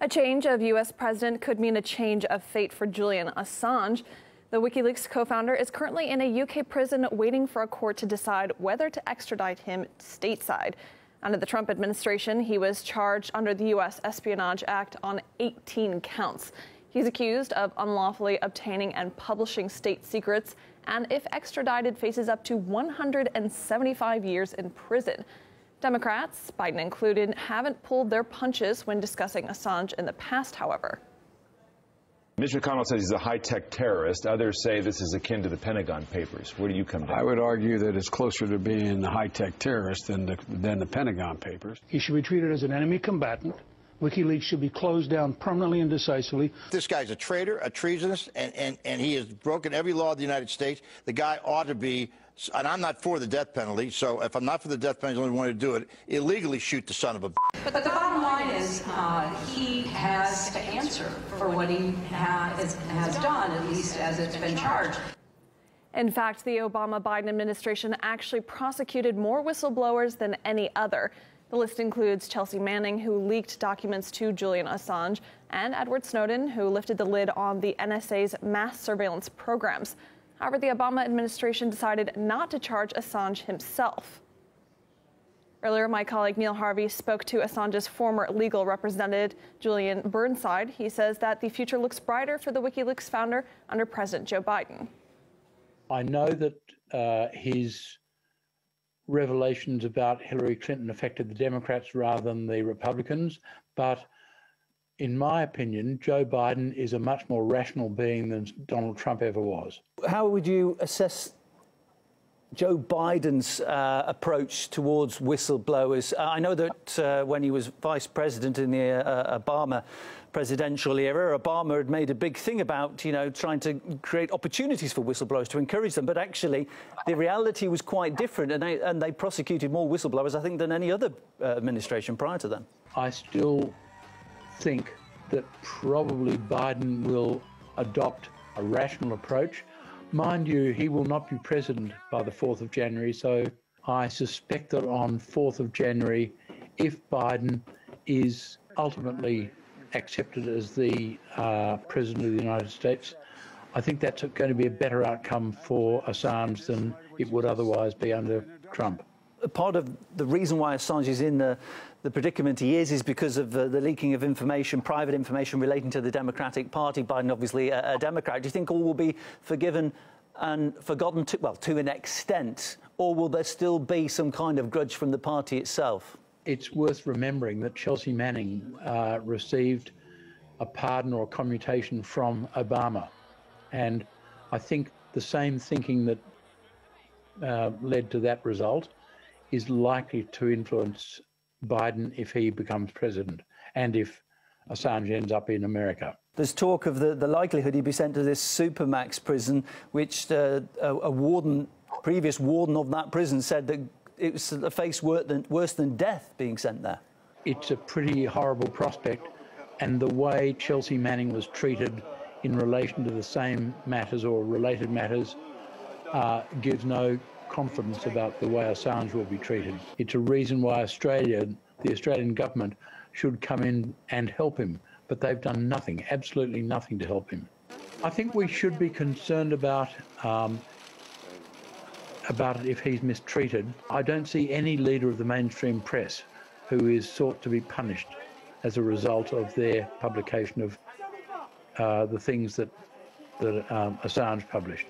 A change of U.S. president could mean a change of fate for Julian Assange. The WikiLeaks co-founder is currently in a U.K. prison waiting for a court to decide whether to extradite him stateside. Under the Trump administration, he was charged under the U.S. Espionage Act on 18 counts. He's accused of unlawfully obtaining and publishing state secrets, and if extradited, faces up to 175 years in prison. Democrats, Biden included, haven't pulled their punches when discussing Assange in the past, however. Mitch McConnell says he's a high-tech terrorist. Others say this is akin to the Pentagon Papers. Where do you come down? I would argue that it's closer to being a high-tech terrorist than the Pentagon Papers. He should be treated as an enemy combatant. WikiLeaks should be closed down permanently and decisively. This guy's a traitor, a treasonist, and he has broken every law of the United States. The guy ought to be, and I'm not for the death penalty, so if I'm not for the death penalty, the only one to do it, illegally shoot the son of a. But the bottom line is he has to answer for what he has done, at least as it's been charged. In fact, the Obama-Biden administration actually prosecuted more whistleblowers than any other. The list includes Chelsea Manning, who leaked documents to Julian Assange, and Edward Snowden, who lifted the lid on the NSA's mass surveillance programs. However, the Obama administration decided not to charge Assange himself. Earlier, my colleague Neil Harvey spoke to Assange's former legal representative, Julian Burnside. He says that the future looks brighter for the WikiLeaks founder under President Joe Biden. I know that his revelations about Hillary Clinton affected the Democrats rather than the Republicans, but in my opinion, Joe Biden is a much more rational being than Donald Trump ever was. How would you assess Joe Biden's approach towards whistleblowers? I know that when he was vice president in the Obama presidential era, Obama had made a big thing about, trying to create opportunities for whistleblowers to encourage them. But actually, the reality was quite different, and they prosecuted more whistleblowers, I think, than any other administration prior to them. I still think that probably Biden will adopt a rational approach. Mind you, he will not be president by the 4th of January, so I suspect that on 4th of January, if Biden is ultimately accepted as the President of the United States, I think that's going to be a better outcome for Assange than it would otherwise be under Trump. Part of the reason why Assange is in the predicament he is because of the leaking of information, private information relating to the Democratic Party. Biden, obviously, a Democrat. Do you think all will be forgiven and forgotten to an extent, or will there still be some kind of grudge from the party itself? It's worth remembering that Chelsea Manning received a pardon or a commutation from Obama. And I think the same thinking that led to that result is likely to influence Biden if he becomes president and if Assange ends up in America. There's talk of the likelihood he'd be sent to this Supermax prison, which a previous warden of that prison said that it was a face worse than death being sent there. It's a pretty horrible prospect, and the way Chelsea Manning was treated in relation to the same matters or related matters gives no confidence about the way Assange will be treated. It's a reason why the Australian government, should come in and help him, but they've done nothing, absolutely nothing to help him. I think we should be concerned about it if he's mistreated. I don't see any leader of the mainstream press who is sought to be punished as a result of their publication of the things that Assange published.